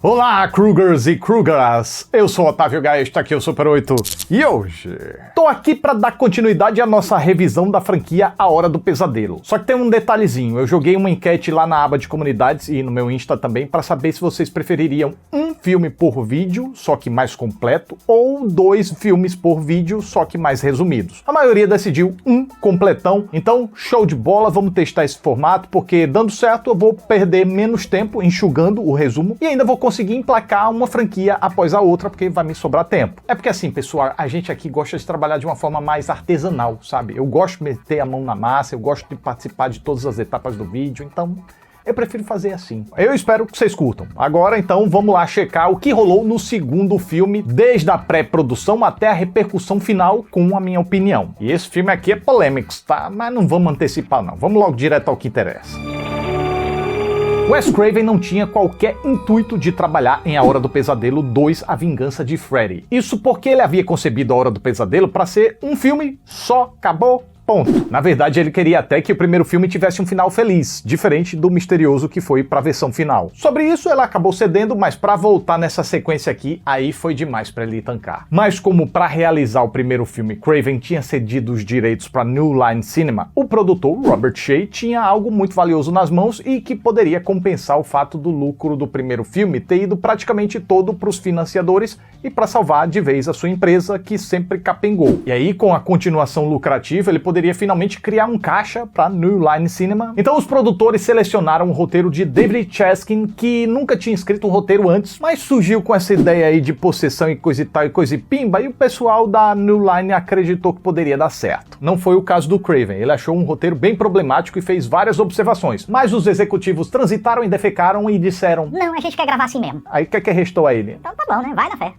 Olá, Krugers e Krugeras! Eu sou Otávio Gaes, tá aqui o Super 8. E hoje, tô aqui pra dar continuidade à nossa revisão da franquia A Hora do Pesadelo. Só que tem um detalhezinho, eu joguei uma enquete lá na aba de comunidades e no meu Insta também pra saber se vocês prefeririam um filme por vídeo, só que mais completo, ou 2 filmes por vídeo, só que mais resumidos. A maioria decidiu um completão, então show de bola, vamos testar esse formato, porque dando certo eu vou perder menos tempo enxugando o resumo e ainda vou conseguir emplacar uma franquia após a outra, porque vai me sobrar tempo. É porque assim, pessoal, a gente aqui gosta de trabalhar de uma forma mais artesanal, sabe? Eu gosto de meter a mão na massa, eu gosto de participar de todas as etapas do vídeo, então eu prefiro fazer assim. Eu espero que vocês curtam. Agora, então, vamos lá checar o que rolou no segundo filme, desde a pré-produção até a repercussão final, com a minha opinião. E esse filme aqui é polêmico, tá? Mas não vamos antecipar, não. Vamos logo direto ao que interessa. Wes Craven não tinha qualquer intuito de trabalhar em A Hora do Pesadelo 2, A Vingança de Freddy. Isso porque ele havia concebido A Hora do Pesadelo para ser um filme só, acabou, ponto. Na verdade, ele queria até que o primeiro filme tivesse um final feliz, diferente do misterioso que foi para a versão final. Sobre isso, ela acabou cedendo, mas para voltar nessa sequência aqui, aí foi demais para ele tancar. Mas como para realizar o primeiro filme, Craven tinha cedido os direitos para New Line Cinema, o produtor, Robert Shaye, tinha algo muito valioso nas mãos e que poderia compensar o fato do lucro do primeiro filme ter ido praticamente todo para os financiadores e para salvar de vez a sua empresa, que sempre capengou. E aí, com a continuação lucrativa, ele poderia finalmente criar um caixa para New Line Cinema. Então os produtores selecionaram o roteiro de David Chaskin, que nunca tinha escrito um roteiro antes, mas surgiu com essa ideia aí de possessão e coisa e tal e coisa e pimba, e o pessoal da New Line acreditou que poderia dar certo. Não foi o caso do Craven, ele achou um roteiro bem problemático e fez várias observações, mas os executivos transitaram e defecaram e disseram: não, a gente quer gravar assim mesmo. Aí o que restou a ele? Então tá bom, né? Vai na fé.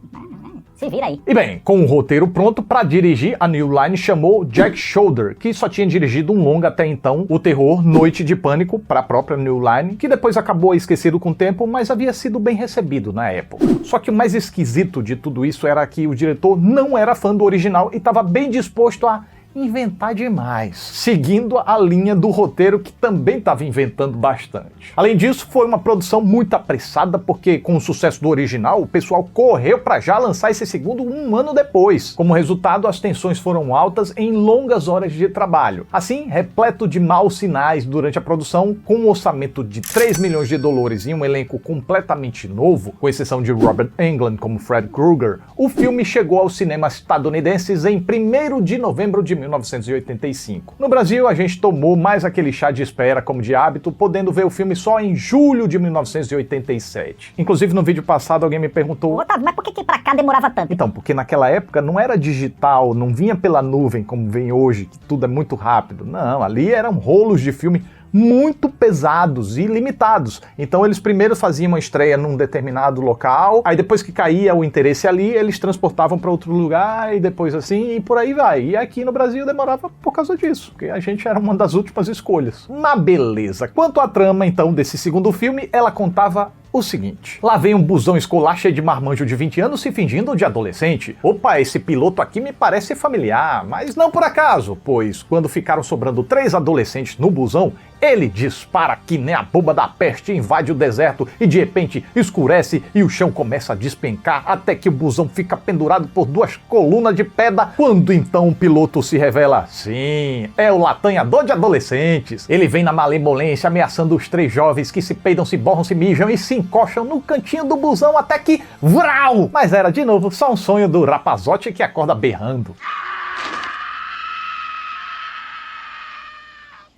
Se vira aí. E bem, com o roteiro pronto para dirigir, a New Line chamou Jack Shoulder, que só tinha dirigido um longa até então, o terror Noite de Pânico, para a própria New Line, que depois acabou esquecido com o tempo, mas havia sido bem recebido na época. Só que o mais esquisito de tudo isso era que o diretor não era fã do original e estava bem disposto a inventar demais, seguindo a linha do roteiro que também estava inventando bastante. Além disso, foi uma produção muito apressada, porque com o sucesso do original, o pessoal correu para já lançar esse segundo um ano depois. Como resultado, as tensões foram altas em longas horas de trabalho. Assim, repleto de maus sinais durante a produção, com um orçamento de 3 milhões de dólares e um elenco completamente novo, com exceção de Robert Englund como Fred Krueger, o filme chegou aos cinemas estadunidenses em 1º de novembro de 1985. No Brasil, a gente tomou mais aquele chá de espera como de hábito, podendo ver o filme só em julho de 1987. Inclusive, no vídeo passado, alguém me perguntou: Otávio, mas por que pra cá demorava tanto? Então, porque naquela época não era digital, não vinha pela nuvem como vem hoje, que tudo é muito rápido. Não, ali eram rolos de filme muito pesados e limitados. Então eles primeiro faziam uma estreia num determinado local, aí depois que caía o interesse ali, eles transportavam para outro lugar e depois assim, e por aí vai. E aqui no Brasil demorava por causa disso, porque a gente era uma das últimas escolhas. Mas beleza. Quanto à trama, então, desse segundo filme, ela contava o seguinte: lá vem um busão escolar cheio de marmanjo de 20 anos se fingindo de adolescente. Opa, esse piloto aqui me parece familiar, mas não por acaso, pois quando ficaram sobrando 3 adolescentes no busão, ele dispara que nem a bomba da peste, invade o deserto e de repente escurece e o chão começa a despencar até que o busão fica pendurado por 2 colunas de pedra, quando então o piloto se revela: sim, é o latanhador de adolescentes. Ele vem na malemolência ameaçando os 3 jovens que se peidam, se borram, se mijam e se encoxam no cantinho do busão até que vrau! Mas era de novo só um sonho do rapazote que acorda berrando.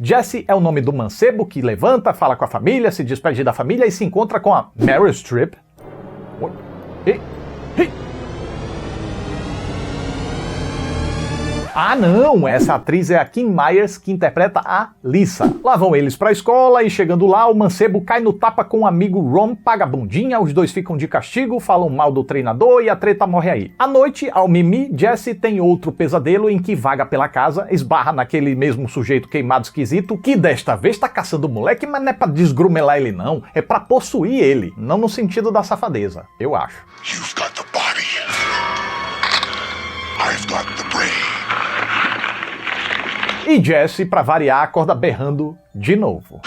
Jesse é o nome do mancebo que levanta, fala com a família, se despede da família e se encontra com a Meryl Streep. Ah não, essa atriz é a Kim Myers, que interpreta a Lisa. Lá vão eles pra escola e chegando lá, o mancebo cai no tapa com o amigo Ron, paga a bundinha, os dois ficam de castigo, falam mal do treinador e a treta morre aí. À noite, ao mimi, Jesse tem outro pesadelo em que vaga pela casa, esbarra naquele mesmo sujeito queimado esquisito, que desta vez tá caçando o moleque, mas não é pra desgrumelar ele não, é pra possuir ele, não no sentido da safadeza, eu acho. You've got the body. I've got the brain. E Jesse, pra variar, acorda berrando de novo.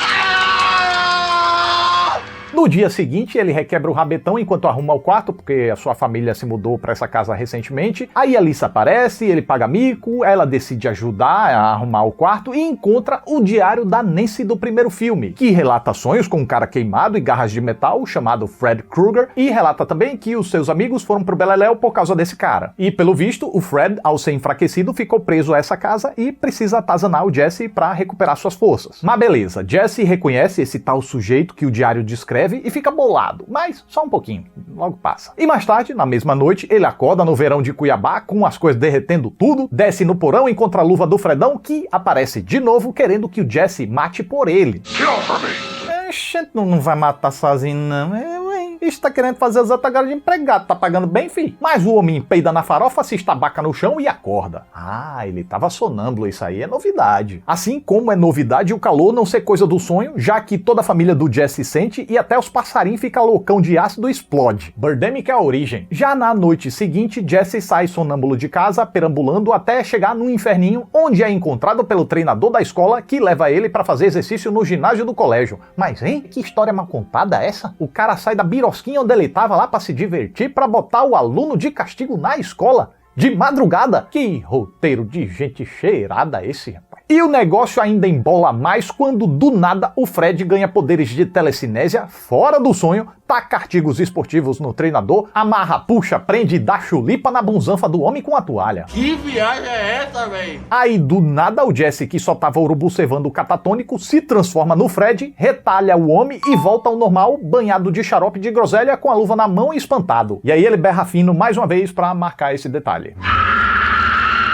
No dia seguinte, ele requebra o rabetão enquanto arruma o quarto, porque a sua família se mudou pra essa casa recentemente. Aí a Lisa aparece, ele paga mico, ela decide ajudar a arrumar o quarto e encontra o diário da Nancy do primeiro filme, que relata sonhos com um cara queimado e garras de metal chamado Fred Krueger, e relata também que os seus amigos foram pro Beleléu por causa desse cara. E pelo visto, o Fred, ao ser enfraquecido, ficou preso a essa casa e precisa atazanar o Jesse pra recuperar suas forças. Mas beleza, Jesse reconhece esse tal sujeito que o diário descreve e fica bolado, mas só um pouquinho, logo passa. E mais tarde, na mesma noite, ele acorda no verão de Cuiabá com as coisas derretendo tudo, desce no porão e encontra a luva do Fredão, que aparece de novo querendo que o Jesse mate por ele. Kill for me. Gente, não vai matar sozinho não, Isso tá querendo fazer os outros agora de empregado, tá pagando bem, fi. Mas o homem peida na farofa, se estabaca no chão e acorda. Ah, ele tava sonâmbulo, isso aí é novidade. Assim como é novidade o calor não ser coisa do sonho, já que toda a família do Jesse sente e até os passarinhos ficam loucão de ácido e explode. Birdemic é a origem. Já na noite seguinte, Jesse sai sonâmbulo de casa, perambulando até chegar no inferninho, onde é encontrado pelo treinador da escola, que leva ele pra fazer exercício no ginásio do colégio. Mas, hein? Que história mal contada é essa? O cara sai da birosquinha onde ele tava lá pra se divertir, pra botar o aluno de castigo na escola, de madrugada. Que roteiro de gente cheirada esse, rapaz. E o negócio ainda embola mais quando, do nada, o Fred ganha poderes de telecinésia fora do sonho, taca artigos esportivos no treinador, amarra, puxa, prende e dá chulipa na bunzanfa do homem com a toalha. Que viagem é essa, véi? Aí, do nada, o Jesse, que só tava urubucevando o catatônico, se transforma no Fred, retalha o homem e volta ao normal, banhado de xarope de groselha, com a luva na mão e espantado. E aí ele berra fino mais uma vez pra marcar esse detalhe.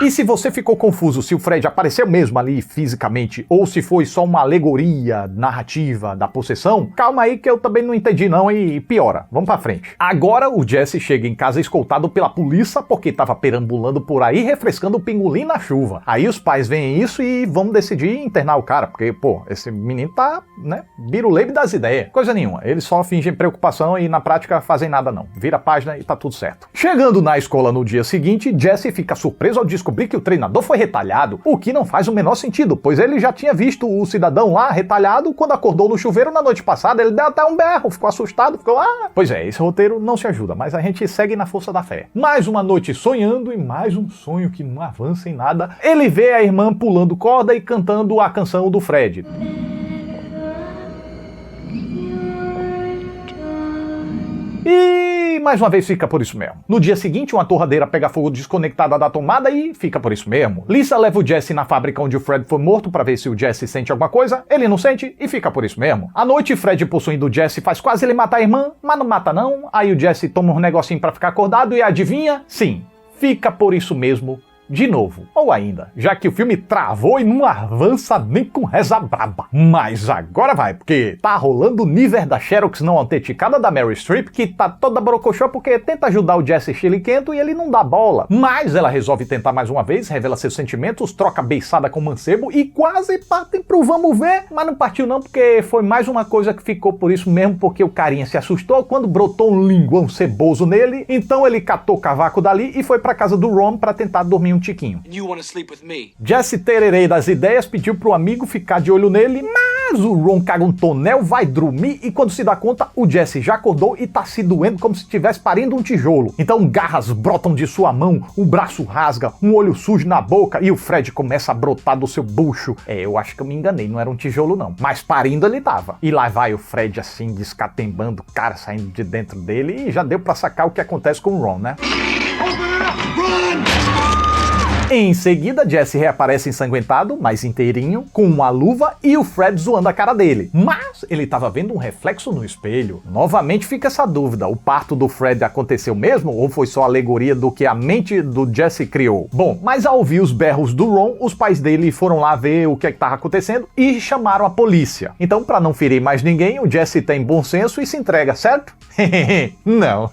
E se você ficou confuso se o Fred apareceu mesmo ali fisicamente ou se foi só uma alegoria narrativa da possessão, calma aí que eu também não entendi não e piora. Vamos pra frente. Agora o Jesse chega em casa escoltado pela polícia porque tava perambulando por aí refrescando o pingolim na chuva. Aí os pais veem isso e vão decidir internar o cara, porque, pô, esse menino tá, né, biruleibe das ideias. Coisa nenhuma. Eles só fingem preocupação e na prática fazem nada não. Vira a página e tá tudo certo. Chegando na escola no dia seguinte, Jesse fica surpreso ao descobrir que o treinador foi retalhado, o que não faz o menor sentido, pois ele já tinha visto o cidadão lá retalhado quando acordou no chuveiro na noite passada. Ele deu até um berro, ficou assustado, ficou Pois é, esse roteiro não se ajuda, mas a gente segue na força da fé. Mais uma noite sonhando e mais um sonho que não avança em nada. Ele vê a irmã pulando corda e cantando a canção do Fred. E mais uma vez fica por isso mesmo. No dia seguinte, uma torradeira pega fogo desconectada da tomada e fica por isso mesmo. Lisa leva o Jesse na fábrica onde o Fred foi morto pra ver se o Jesse sente alguma coisa. Ele não sente e fica por isso mesmo. À noite, Fred possuindo o Jesse faz quase ele matar a irmã, mas não mata não. Aí o Jesse toma um negocinho pra ficar acordado e adivinha? Sim, fica por isso mesmo. De novo, ou ainda, já que o filme travou e não avança nem com reza braba. Mas agora vai, porque tá rolando o nível da Xerox não autenticada da Meryl Streep, que tá toda borocochô porque tenta ajudar o Jesse chiliquento e ele não dá bola. Mas ela resolve tentar mais uma vez, revela seus sentimentos, troca beiçada com o mancebo e quase partem pro vamos ver, mas não partiu não, porque foi mais uma coisa que ficou por isso mesmo, porque o carinha se assustou quando brotou um linguão ceboso nele, então ele catou o cavaco dali e foi pra casa do Ron pra tentar dormir um tiquinho. Jesse tererei das ideias pediu pro amigo ficar de olho nele, mas o Ron caga um tonel, vai dormir e quando se dá conta, o Jesse já acordou e tá se doendo como se estivesse parindo um tijolo. Então garras brotam de sua mão, o braço rasga, um olho sujo na boca e o Fred começa a brotar do seu bucho. Eu acho que eu me enganei, não era um tijolo não, mas parindo ele tava. E lá vai o Fred assim, descatembando, o cara saindo de dentro dele e já deu pra sacar o que acontece com o Ron, né? Em seguida, Jesse reaparece ensanguentado, mas inteirinho, com uma luva e o Fred zoando a cara dele. Mas ele estava vendo um reflexo no espelho. Novamente fica essa dúvida, o parto do Fred aconteceu mesmo ou foi só alegoria do que a mente do Jesse criou? Bom, mas ao ouvir os berros do Ron, os pais dele foram lá ver o que estava acontecendo e chamaram a polícia. Então, para não ferir mais ninguém, o Jesse tem bom senso e se entrega, certo? Não,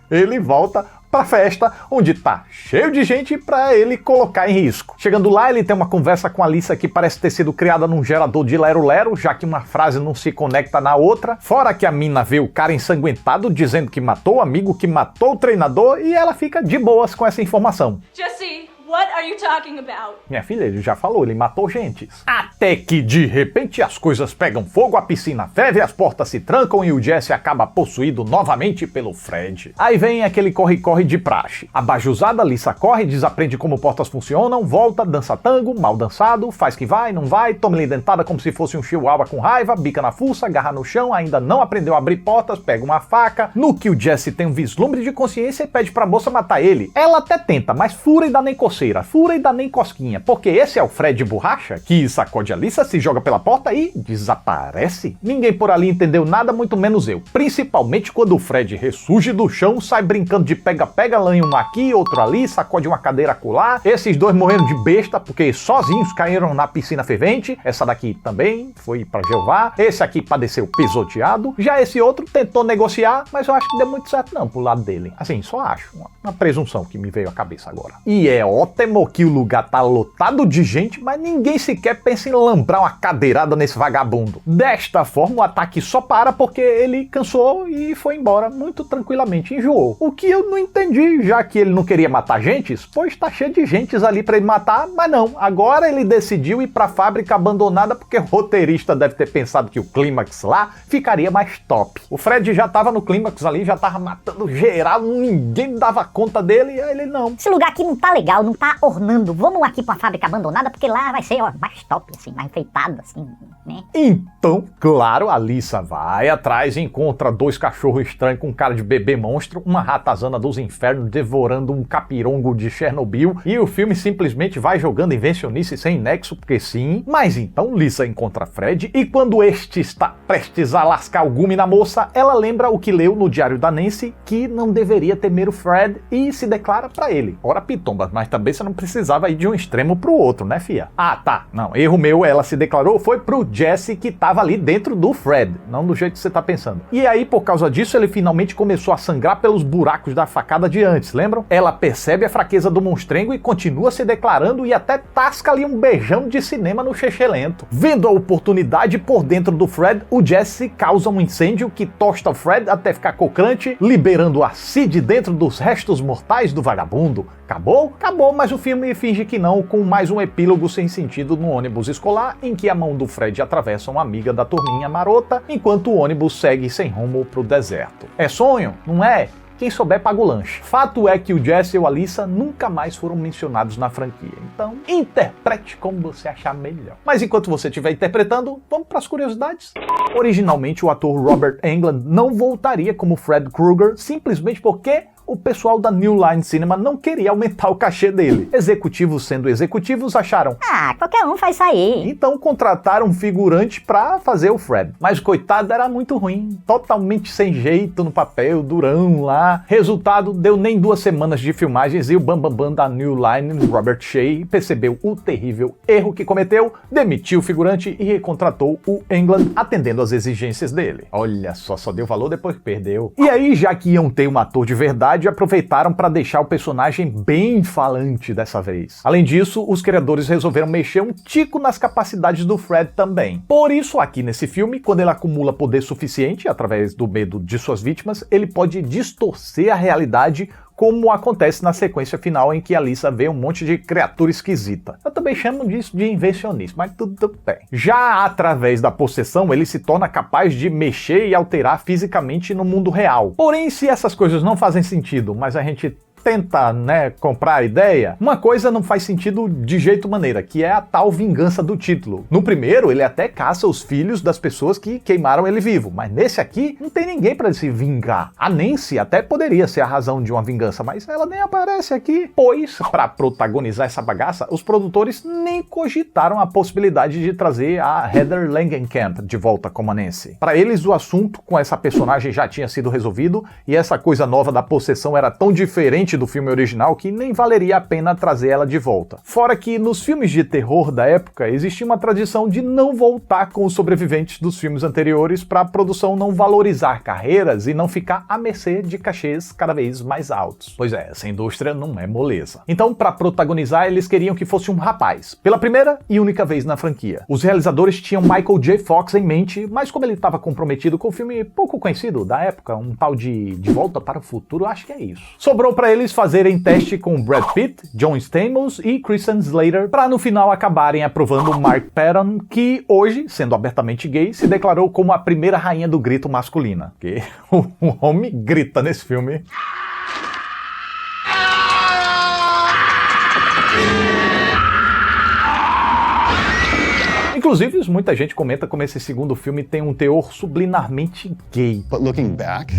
ele volta pra festa, onde tá cheio de gente pra ele colocar em risco. Chegando lá, ele tem uma conversa com a Lisa que parece ter sido criada num gerador de lero-lero, já que uma frase não se conecta na outra. Fora que a mina vê o cara ensanguentado, dizendo que matou o amigo, que matou o treinador, e ela fica de boas com essa informação. Jesse, What are you talking about? Minha filha, ele já falou, ele matou gente. Até que, de repente, as coisas pegam fogo, a piscina ferve, as portas se trancam e o Jesse acaba possuído novamente pelo Fred. Aí vem aquele corre-corre de praxe. A bajuzada, Lisa corre, desaprende como portas funcionam, volta, dança tango, mal dançado, faz que vai, não vai, toma-lhe dentada como se fosse um chihuahua com raiva, bica na fuça, agarra no chão, ainda não aprendeu a abrir portas, pega uma faca, no que o Jesse tem um vislumbre de consciência e pede pra moça matar ele. Ela até tenta, mas fura e dá nem coceira, fura e dá nem cosquinha, porque esse é o Fred borracha, que sacode a Lisa, se joga pela porta e desaparece. Ninguém por ali entendeu nada, muito menos eu. Principalmente quando o Fred ressurge do chão, sai brincando de pega-pega, lanha um aqui, outro ali, sacode uma cadeira acolá. Esses dois morreram de besta, porque sozinhos caíram na piscina fervente. Essa daqui também foi pra Jeová. Esse aqui padeceu pisoteado. Já esse outro tentou negociar, mas eu acho que deu muito certo não pro lado dele. Assim, só acho. Uma presunção que me veio à cabeça agora. E é ótimo que o lugar tá lotado de gente, mas ninguém sequer pensa em lambrar uma cadeirada nesse vagabundo. Desta forma, o ataque só para porque ele cansou e foi embora muito tranquilamente, enjoou. O que eu não entendi, já que ele não queria matar gentes, pois tá cheio de gentes ali pra ele matar, mas não. Agora ele decidiu ir pra fábrica abandonada porque o roteirista deve ter pensado que o clímax lá ficaria mais top. O Fred já tava no clímax ali, já tava matando geral, ninguém dava conta dele, e aí ele não. Esse lugar aqui não tá legal, não tá ornando. Vamos aqui pra fábrica abandonada, porque lá vai ser, ó, mais top, assim, mais enfeitado, assim, né? Então, claro, a Lisa vai atrás e encontra dois cachorros estranhos com cara de bebê monstro, uma ratazana dos infernos devorando um capirongo de Chernobyl, e o filme simplesmente vai jogando invencionice sem nexo, porque sim. Mas então Lisa encontra Fred, e quando este está prestes a lascar o gume na moça, ela lembra o que leu no diário da Nancy, que não deveria temer o Fred, e se declara pra ele. Ora pitombas, mas também você não precisava ir de um extremo pro outro, né, fia? Ah, tá, não, erro meu, ela se declarou, foi pro Jesse que tava ali dentro do Fred, não do jeito que você tá pensando. E aí, por causa disso, ele finalmente começou a sangrar pelos buracos da facada de antes, lembram? Ela percebe a fraqueza do monstrengo e continua se declarando e até tasca ali um beijão de cinema no lento. Vendo a oportunidade por dentro do Fred, o Jesse causa um incêndio que tosta o Fred até ficar cocrante, liberando acid dentro dos restos mortais do vagabundo. Acabou? Acabou, mas o filme finge que não, com mais um epílogo sem sentido no ônibus escolar, em que a mão do Fred atravessa uma amiga da turminha marota, enquanto o ônibus segue sem rumo pro deserto. É sonho? Não é? Quem souber paga o lanche. Fato é que o Jesse e a Lisa nunca mais foram mencionados na franquia. Então, interprete como você achar melhor. Mas enquanto você estiver interpretando, vamos para as curiosidades. Originalmente, o ator Robert Englund não voltaria como Fred Krueger, simplesmente porque o pessoal da New Line Cinema não queria aumentar o cachê dele. Executivos sendo executivos acharam: Ah, qualquer um faz isso aí. então contrataram um figurante pra fazer o Fred. Mas coitado, era muito ruim, totalmente sem jeito no papel, durão lá. Resultado, deu nem 2 semanas de filmagens e o bambambam da New Line, Robert Shea, percebeu o terrível erro que cometeu, demitiu o figurante e recontratou o Englund, atendendo às exigências dele. Olha só deu valor depois que perdeu. E aí, já que iam ter um ator de verdade, aproveitaram para deixar o personagem bem falante dessa vez. Além disso, os criadores resolveram mexer um tico nas capacidades do Fred também. Por isso, aqui nesse filme, quando ele acumula poder suficiente, através do medo de suas vítimas, ele pode distorcer a realidade, como acontece na sequência final em que a Lisa vê um monte de criatura esquisita. Eu também chamo disso de invencionismo, mas tudo bem. Já através da possessão, ele se torna capaz de mexer e alterar fisicamente no mundo real. Porém, se essas coisas não fazem sentido, mas a gente tenta, comprar a ideia, uma coisa não faz sentido de jeito maneira, que é a tal vingança do título. No primeiro, ele até caça os filhos das pessoas que queimaram ele vivo, mas nesse aqui, não tem ninguém para se vingar. A Nancy até poderia ser a razão de uma vingança, mas ela nem aparece aqui. Pois, para protagonizar essa bagaça, os produtores nem cogitaram a possibilidade de trazer a Heather Langenkamp de volta como a Nancy. Para eles, o assunto com essa personagem já tinha sido resolvido, e essa coisa nova da possessão era tão diferente do filme original que nem valeria a pena trazer ela de volta. Fora que nos filmes de terror da época existia uma tradição de não voltar com os sobreviventes dos filmes anteriores para a produção não valorizar carreiras e não ficar à mercê de cachês cada vez mais altos. Pois é, essa indústria não é moleza. Então, para protagonizar, eles queriam que fosse um rapaz, pela primeira e única vez na franquia. Os realizadores tinham Michael J. Fox em mente, mas como ele estava comprometido com o filme pouco conhecido da época, um tal de Volta para o Futuro, acho que é isso. Sobrou para ele eles fazerem teste com Brad Pitt, John Stamos e Christian Slater, para no final acabarem aprovando Mark Patton, que hoje, sendo abertamente gay, se declarou como a primeira rainha do grito masculina. Porque o homem grita nesse filme. Inclusive, muita gente comenta como esse segundo filme tem um teor subliminarmente gay. But looking back,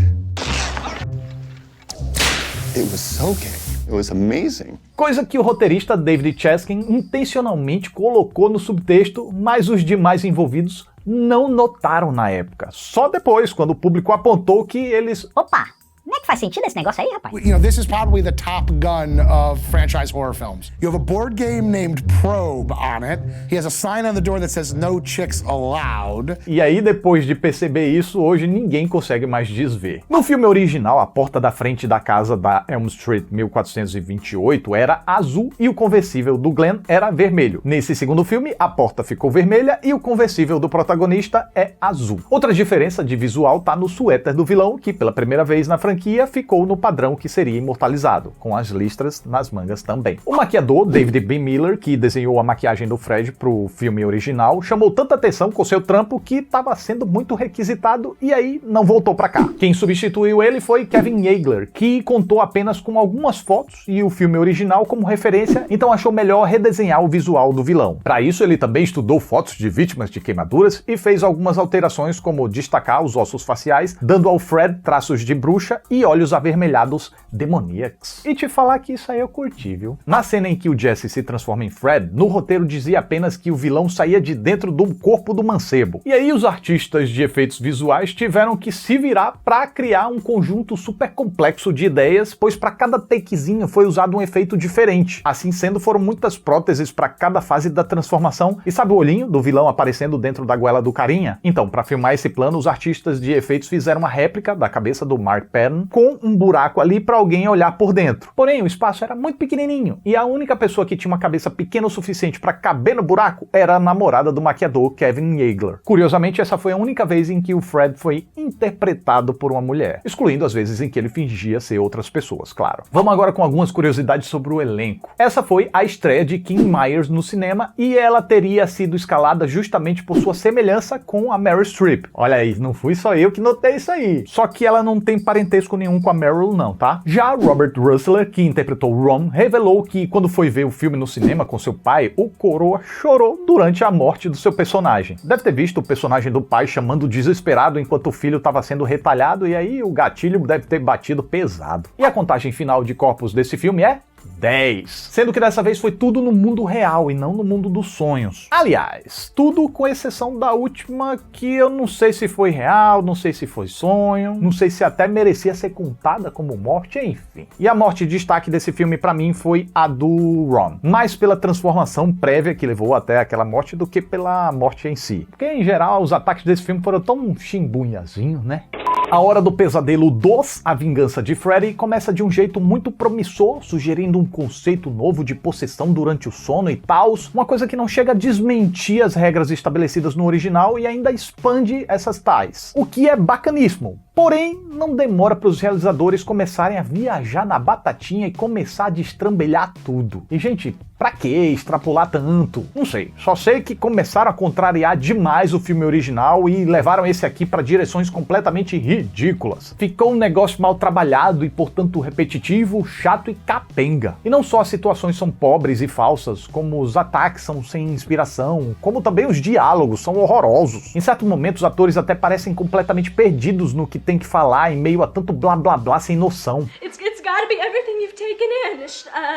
it was so gay. It was amazing. Coisa que o roteirista David Chaskin intencionalmente colocou no subtexto, mas os demais envolvidos não notaram na época. Só depois, quando o público apontou que eles... Opa! Não é que faz sentido esse negócio aí, rapaz? You know, this is probably the Top Gun of franchise horror films. You have a board game named Probe on it. He has a sign on the door that says no chicks allowed. E aí, depois de perceber isso, hoje ninguém consegue mais desver. No filme original, a porta da frente da casa da Elm Street 1428 era azul e o conversível do Glenn era vermelho. Nesse segundo filme, a porta ficou vermelha e o conversível do protagonista é azul. Outra diferença de visual tá no suéter do vilão, que pela primeira vez na franquia ficou no padrão que seria imortalizado, com as listras nas mangas também. O maquiador, David B. Miller, que desenhou a maquiagem do Fred pro filme original, chamou tanta atenção com seu trampo que estava sendo muito requisitado e aí não voltou pra cá. Quem substituiu ele foi Kevin Yegler, que contou apenas com algumas fotos e o filme original como referência, então achou melhor redesenhar o visual do vilão. Para isso, ele também estudou fotos de vítimas de queimaduras e fez algumas alterações, como destacar os ossos faciais, dando ao Fred traços de bruxa e olhos avermelhados demoníacos. E te falar que isso aí eu curti, viu? Na cena em que o Jesse se transforma em Fred, no roteiro dizia apenas que o vilão saía de dentro do corpo do mancebo. E aí os artistas de efeitos visuais tiveram que se virar para criar um conjunto super complexo de ideias, pois para cada takezinho foi usado um efeito diferente. Assim sendo, foram muitas próteses para cada fase da transformação. E sabe o olhinho do vilão aparecendo dentro da goela do carinha? Então, para filmar esse plano, os artistas de efeitos fizeram uma réplica da cabeça do Mark Patton com um buraco ali para alguém olhar por dentro. Porém, o espaço era muito pequenininho e a única pessoa que tinha uma cabeça pequena o suficiente para caber no buraco era a namorada do maquiador, Kevin Yegler. Curiosamente, essa foi a única vez em que o Fred foi interpretado por uma mulher, excluindo as vezes em que ele fingia ser outras pessoas, claro. Vamos agora com algumas curiosidades sobre o elenco. Essa foi a estreia de Kim Myers no cinema e ela teria sido escalada justamente por sua semelhança com a Meryl Streep. Olha aí, não fui só eu que notei isso aí. Só que ela não tem parentesco nenhum com a Meryl não, tá? Já Robert Russler, que interpretou Ron, revelou que quando foi ver o filme no cinema com seu pai, o coroa chorou durante a morte do seu personagem. Deve ter visto o personagem do pai chamando desesperado enquanto o filho estava sendo retalhado e aí o gatilho deve ter batido pesado. E a contagem final de corpos desse filme é 10. Sendo que dessa vez foi tudo no mundo real e não no mundo dos sonhos. Aliás, tudo com exceção da última, que eu não sei se foi real, não sei se foi sonho, não sei se até merecia ser contada como morte, enfim. E a morte de destaque desse filme pra mim foi a do Ron. Mais pela transformação prévia que levou até aquela morte do que pela morte em si. Porque em geral os ataques desse filme foram tão chimbunhazinhos, né? A Hora do Pesadelo 2, A Vingança de Freddy, começa de um jeito muito promissor, sugerindo um conceito novo de possessão durante o sono e tals, uma coisa que não chega a desmentir as regras estabelecidas no original e ainda expande essas tais. O que é bacaníssimo. Porém, não demora para os realizadores começarem a viajar na batatinha e começar a destrambelhar tudo. E, gente, pra que extrapolar tanto? Não sei. Só sei que começaram a contrariar demais o filme original e levaram esse aqui para direções completamente ridículas. Ficou um negócio mal trabalhado e, portanto, repetitivo, chato e capenga. E não só as situações são pobres e falsas, como os ataques são sem inspiração, como também os diálogos são horrorosos. Em certo momento, os atores até parecem completamente perdidos no que tem que falar em meio a tanto blá blá blá sem noção. It's gotta be everything you've taken in.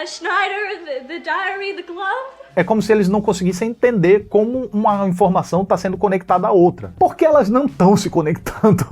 Schneider, the diary, the glove. É como se eles não conseguissem entender como uma informação está sendo conectada à outra. Porque elas não estão se conectando.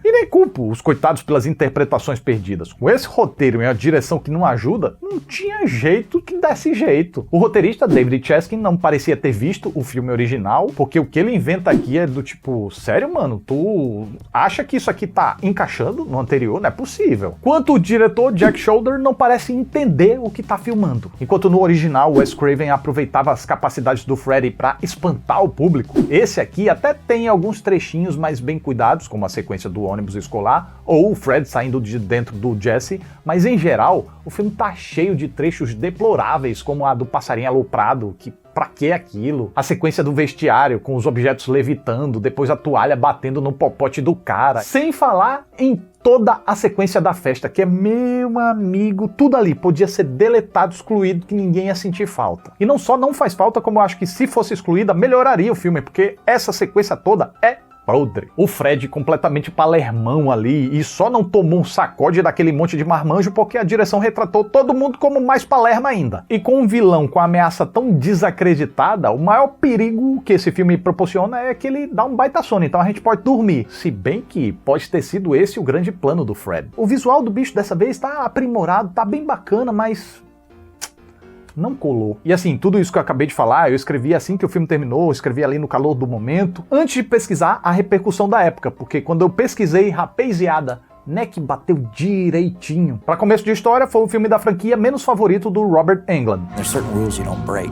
E nem culpo os coitados pelas interpretações perdidas. Com esse roteiro e a direção que não ajuda, não tinha jeito que desse jeito. O roteirista David Chaskin não parecia ter visto o filme original, porque o que ele inventa aqui é do tipo, sério, mano, tu acha que isso aqui tá encaixando no anterior? Não é possível. Quanto o diretor Jack Shoulder não parece entender o que tá filmando. Enquanto no original Wes Craven aproveitou aproveitava as capacidades do Freddy para espantar o público. Esse aqui até tem alguns trechinhos mais bem cuidados, como a sequência do ônibus escolar ou o Fred saindo de dentro do Jesse, mas em geral o filme tá cheio de trechos deploráveis, como a do passarinho aloprado, que pra que aquilo? A sequência do vestiário com os objetos levitando, depois a toalha batendo no popote do cara, sem falar em toda a sequência da festa, que é, meu amigo, tudo ali podia ser deletado, excluído, que ninguém ia sentir falta. E não só não faz falta, como eu acho que se fosse excluída, melhoraria o filme, porque essa sequência toda é podre. O Fred completamente palermão ali e só não tomou um sacode daquele monte de marmanjo porque a direção retratou todo mundo como mais palerma ainda. E com um vilão com a ameaça tão desacreditada, o maior perigo que esse filme proporciona é que ele dá um baita sono, então a gente pode dormir. Se bem que pode ter sido esse o grande plano do Fred. O visual do bicho dessa vez tá aprimorado, tá bem bacana, mas não colou. E assim, tudo isso que eu acabei de falar, eu escrevi assim que o filme terminou, eu escrevi ali no calor do momento, antes de pesquisar a repercussão da época, porque quando eu pesquisei, rapaziada, né, que bateu direitinho. Para começo de história, foi o filme da franquia menos favorito do Robert Englund. There's certain rules you don't break.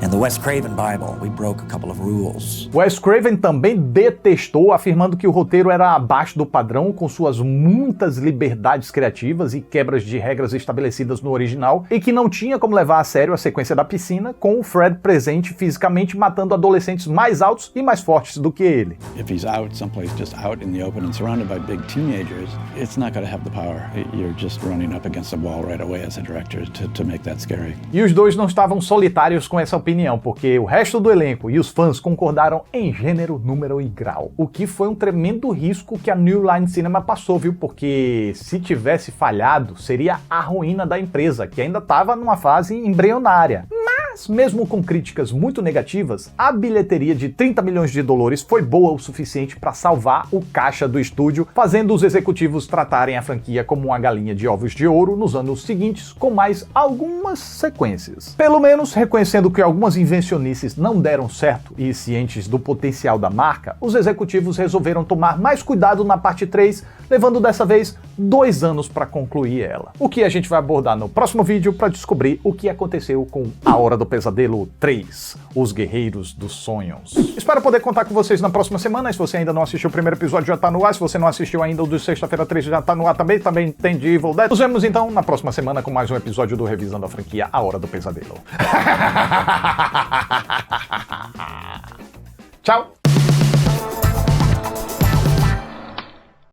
In the Wes Craven Bible, we broke a couple of rules. Wes Craven também detestou, afirmando que o roteiro era abaixo do padrão, com suas muitas liberdades criativas e quebras de regras estabelecidas no original, e que não tinha como levar a sério a sequência da piscina, com o Fred presente fisicamente matando adolescentes mais altos e mais fortes do que ele. If he's out someplace, just out in the open and surrounded by big teenagers, it's not going to have the power. You're just running up against a wall right away as a director to make that scary. E os dois não estavam solitários com essa opinião, porque o resto do elenco e os fãs concordaram em gênero, número e grau. O que foi um tremendo risco que a New Line Cinema passou, viu? Porque se tivesse falhado, seria a ruína da empresa, que ainda estava numa fase embrionária. Mas, mesmo com críticas muito negativas, a bilheteria de 30 milhões de dólares foi boa o suficiente para salvar o caixa do estúdio, fazendo os executivos tratarem a franquia como uma galinha de ovos de ouro nos anos seguintes, com mais algumas sequências. Pelo menos, reconhecendo que algumas invencionices não deram certo e cientes do potencial da marca, os executivos resolveram tomar mais cuidado na parte 3, levando dessa vez 2 anos para concluir ela. O que a gente vai abordar no próximo vídeo para descobrir o que aconteceu com A Hora do Pesadelo 3, Os Guerreiros dos Sonhos. Espero poder contar com vocês na próxima semana. Se você ainda não assistiu o primeiro episódio, já tá no ar. Se você não assistiu ainda o de Sexta-feira 13, já tá no ar também. Também tem de Evil Dead. Nos vemos então na próxima semana com mais um episódio do Revisando a Franquia A Hora do Pesadelo.